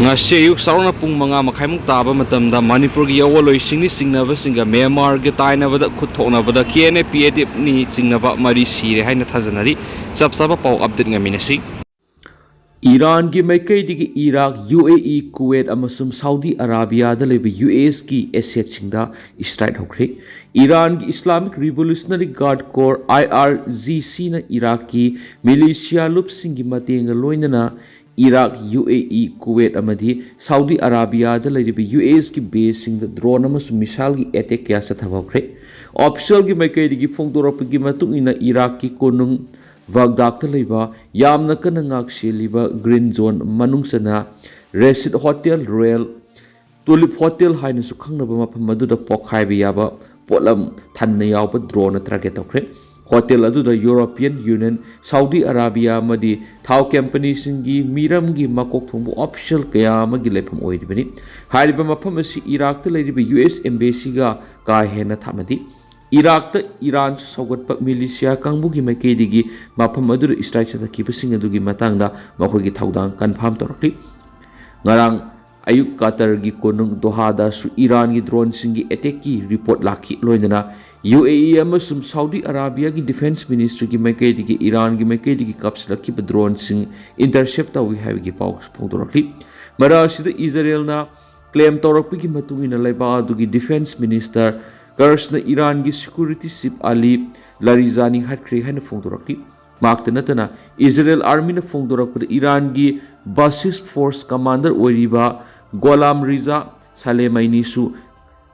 Ngasi ayuk sarona pung mga makaimong taba matamda Manipur Yaowolloiishing ni chingnaba singa Myanmar ge tainabada khutthoknabada KNA PADF ni chingnaba mari sire haina thajanari chapsaba pau update ngaminasi Iran ki maikai digi Iraq UAE Kuwait amasum Saudi Arabia da lebe US ki asset singda strike hokre Iran ki Islamic Revolutionary Guard Corps IRGC na Iraqi militia lup singi matenga loinana Iraq UAE Kuwait amadi Saudi Arabia da lebe US ki base singda drone amasum missile ki attack kya sa thabokre official ki maikai digi phongdorap ki matung ina Iraq ki konung Baghdad leba yamna kanangak sheliba green zone manungsana Resid Hotel Royal Tulip Hotel haina su khangnaba mafam aduda pokhai bi yaba potlam thanna yawba drone target tokre hotel aduda European Union Saudi Arabia madi thau company singi miram gi makok thongbu official kaya magi lefam oidibani hariba mafam asi Iraq ta leriba US embassy ga ka hena thamadi Iraq ta Iran saugat militia kangbugi makedigi mafam adur strike sa kibasing adugi matangda makogi thaudang confirm torokli ngarang ayuk Qatar gi konung Doha da su Iran gi drone singi attack ki report lakhi loinana UAE amasum Saudi Arabia gi defense ministry gi makedigi Iran gi makedigi kapslaki drone sing intercept wi have gi pau phongtorokli mara sida Israel na claim torokpi gi matungina laiba adugi defense minister Karsna Iran gi security ship Ali Larizani hatkri haina phongdorakli makta natana Israel army na phongdorakpada Iran gi basis force commander oiriba Golam Riza Salemaini su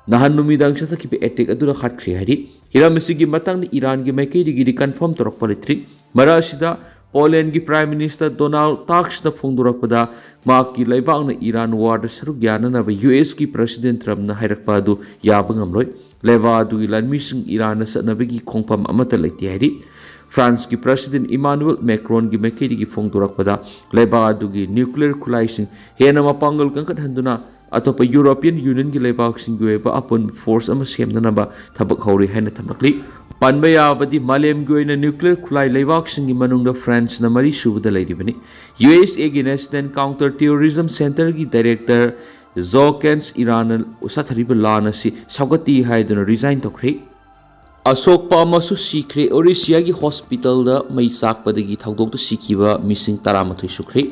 nahan numidang sa takipi attack aduna hatkri hari hiramisi gi matang ni Iran gi maikei gi confirm torokpalitri marasida Poland gi prime minister Donald Tusk na phongdorakpada maki laibang na Iran war da saruk yana na US gi president Trump na hairakpa adu yabangamloi Leva du lanmising Iran sa nabigi kongpam amata laiti hari France ki President Emmanuel Macron gi mekedi gi phongdurak pada leba du gi nuclear coalition hena mapangal kangkat handuna atopa European Union gi leba sing gi ba upon force ama semna na ba thabak hori hena thamakli panbaya badi malem gi na nuclear coalition leba sing gi manungda France na mari subda laidibani USA gi National Counter Terrorism Center gi director Zokens Iran usathariba lana si saugati haiduna resign tokre Asok pa masu sikre Orisia gi hospital da mai sakpadagi thaudok to sikiba missing taramathoi sukre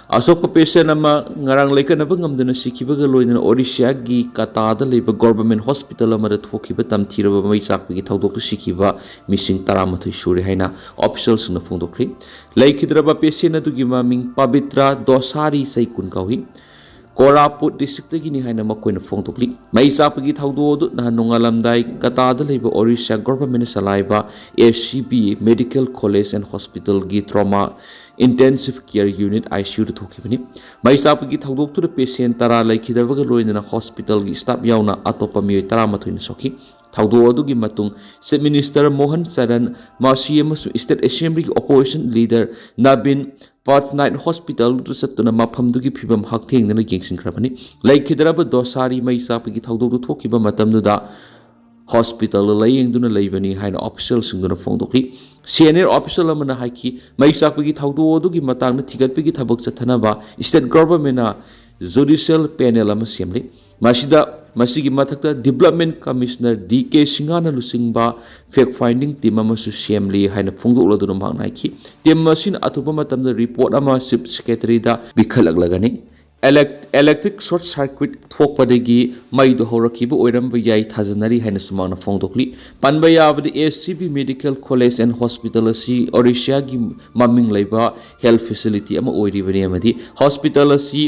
Asok pa patient ama ngarang lekan ba ngamdana sikiba ga loina Orisia gi kata da leba government hospital ama da thokiba tamthiraba mai sakpagi thaudok to sikiba missing taramathoi sure haina officials na phongdokre laikhidraba patient adu gi maming Pavitra Dosari Saikun kawi Koraput district gini haina makoina phongtokli mai sapagi thaudo du na nongalamdai kata da leba Orissa government salaiba FCB Medical College and Hospital gi trauma intensive care unit ICU da thokibani mai sapagi thaudo tu patient tara laikhidabaga loina hospital gi staff yauna atopa mi tara mathoina soki thaudo adu gi matung Chief Minister Mohan Saran Masi amasu State Assembly opposition leader Nabin Patnight Hospital to satuna mafam dugi phibam haktheng na gengsing krabani laikhidraba dosari mai sapagi thaudo du thokiba matam da hospital layeng duna leibani haina official singduna phongdokli senior official amana haiki mai sapagi thaudo dugi matang na thigatpigi thabak chathanaba state government na judicial panel ama semli masigi mathakta development commissioner DK Singana lusingba fact finding team amasu semli haina phongdokla duna mangnaiki team masin atuba matamda report ama chief secretary da bikhalak electric short circuit thokpadagi mai do horakiba oiramba yai thajanari haina sumana phongdokli panbaya abdi SCB Medical College and Hospital asi Orissa gi maming laiba health facility ama oiribani amadi hospital asi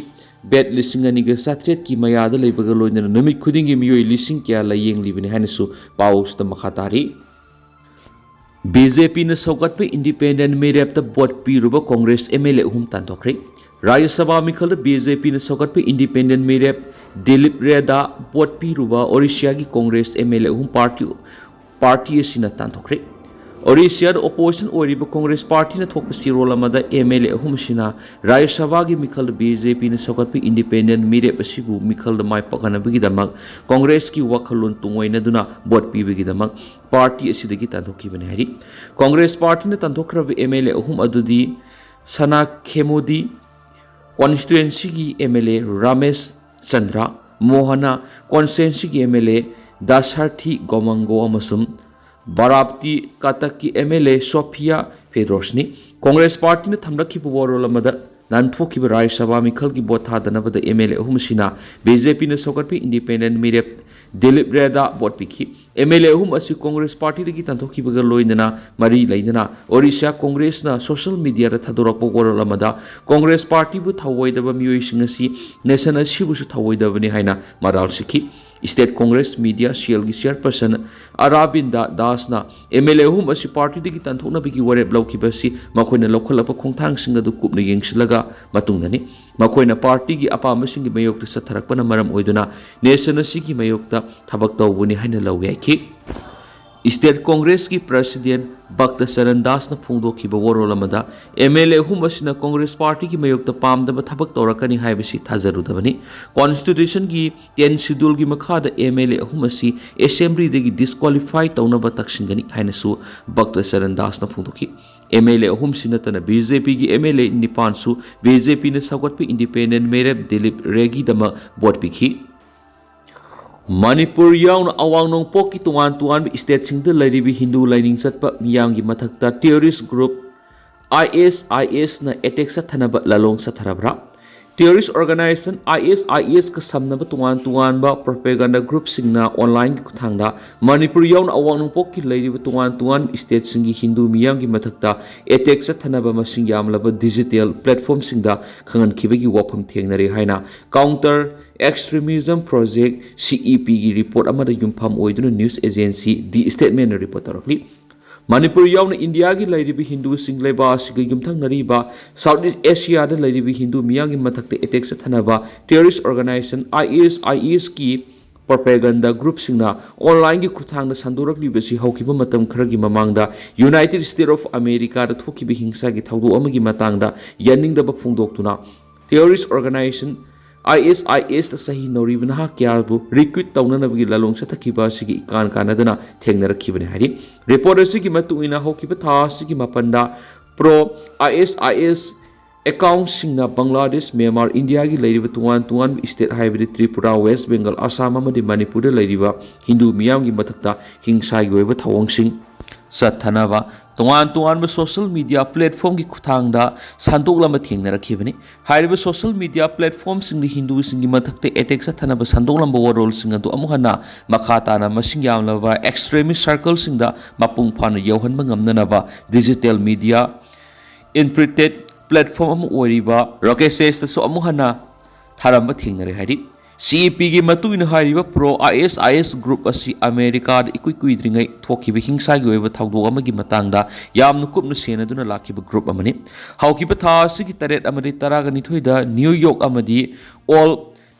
bed lisingani ga satret ki mayada leibaga loina numit khudingi miyoi lising kya layeng libani hanisu paus ta makhatari BJP na saugatpe independent merep ta bot piruba Congress MLA tan tokre Rajya Sabha mikhala BJP na saugatpe independent merep Dilip Reda bot piruba Orissa gi Congress MLA party asina tan tokre Orissa opposition oriba Congress party na thokpa sirol amada MLA sina Rajya Sabha gi mikhal BJP na saugatpe independent merep asibu mikhal da mai pakana bigi damak Congress ki wakhalon tungoina duna bot pi bigi damak party asidagi tandokki bane hari Congress party na tandokraba MLA adudi Sana Khemodi constituency ki MLA Ramesh Chandra Mohana constituency ki MLA Dasarthi Gomango amasum Barapti Katak ki MLA Sophia Fedrosni Congress Party ne thamlakhi warol amada nanthokhi Rajya Sabha mikhal ki bot thadanabada MLA ahumsina BJP ne sokatpi independent media Dilip Reda bot pikhi MLA ahum asi Congress Party dagi tanthokhi baga loinana mari lainana Orissa Congress na social media ra thadorakpo warol amada Congress Party bu thawoidaba mioising asi nation asi bu su thawoidabani haina maral sikhi State Congress Media Shield ki chairperson Arabinda Dasna MLA hum asi party digi tanthokna bigi warep laukibasi makoina lokholapa khongthang singa du kupna yengsilaga matungdani makoina party gi apama singi mayokta satharakpana maram oiduna nation asi ki mayokta thabak tawbuni haina lawi ki State Congress ki President Bhakta Saran Das na phungdo ki warol amada MLA hum asina Congress Party ki mayokta pamdaba thabak tawrakani haibasi thajarudabani Constitution ki 10 schedule ki makhada MLA hum asi Assembly degi disqualify tawnaba taksingani hainasu Bhakta Saran Das na phungdoki MLA hum sinatana BJP ki MLA nipansu BJP ne sagotpi independent Merep Dilip Regi dama bot pikhi Manipur Yaowolloiishing awang nong poki tuan state singda lairibi Hindu lining satpa miyamgi mathakta terrorist group IS na attack sa thanaba lalong sa tharabra terrorist organization IS ka samnaba tuan ba propaganda group singna online ki kuthangda Manipur Yaowolloiishing awang nong poki lairibi tuan state singi Hindu miyamgi mathakta attack sa thanaba masing yamlaba digital platform singda khangan khibagi wafam thengnari haina counter extremism project CEP ki report amada yumpham oiduna news agency the statement report tarakli Manipur Yaowolloiishing India ki lairibi Hindu sing leba asiga yumthang nariba Southeast Asia da lairibi Hindu miyangi mathakta attack sa thanaba terrorist organization IS ki propaganda group singna online ki kuthangda sandorakli basi haukiba matam kharagi mamangda United States of America da thokibi hingsa ki thawdu amagi matangda yaningdaba phungdoktuna terrorist organization IS ta sahi noribna ha kyabu recruit tawnanabagi lalong sathakiba sigi ikan kanadana thengnarakibane hari report asigi matuina hokiba tha sigi mapanda pro IS account singna Bangladesh Myanmar India gi lairiba tuan state haibri Tripura West Bengal Assam amadi Manipur da lairiba Hindu miyam gi mathakta hingsa gi oiba thawang sing sathanaba tuan social media platform ki kuthangda sandokla thengnarakibani hairiba social media platform sing ni Hindu sing gi mathakte attack sa thanaba sandokla warol sing adu amuhana makhata na masing yamlaba extremist circle sing da mapung phana yauhan ngamnanaba digital media encrypted platform amu oriba rockets ta so amuhana tharamba thengnare hari CEP ki matuina hairiba pro IS group asi America da ikui dringai thokiba hingsa gi oiba thawdo amagi matangda yamnu kupna senaduna lakiba group amani haukiba tha sigi taret amadi taragani thoida New York amadi all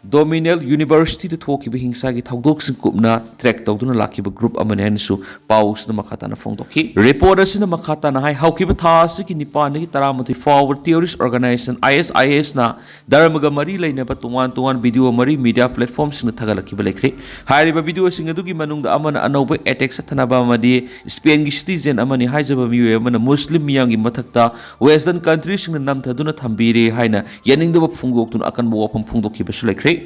Dominel University da thokiba hingsa gi thawdok sing kupna track tawduna lakiba group amani anisu paus na makhata na phongdokhi report asina makhata na hai haukiba tha sigi nipan gi taramati forward terrorist organization IS na darmaga mari leinaba tuan video mari media platforms na thagalakiba lekre hairiba video sing adu gi manungda amana anoba attack sa thanaba amadi Spain gi citizen amani haijaba miwe amana Muslim miyang gi mathakta western countries sing na namthaduna thambire haina yaningdaba phungdoktun akan bo wafam phungdokhi basu lekre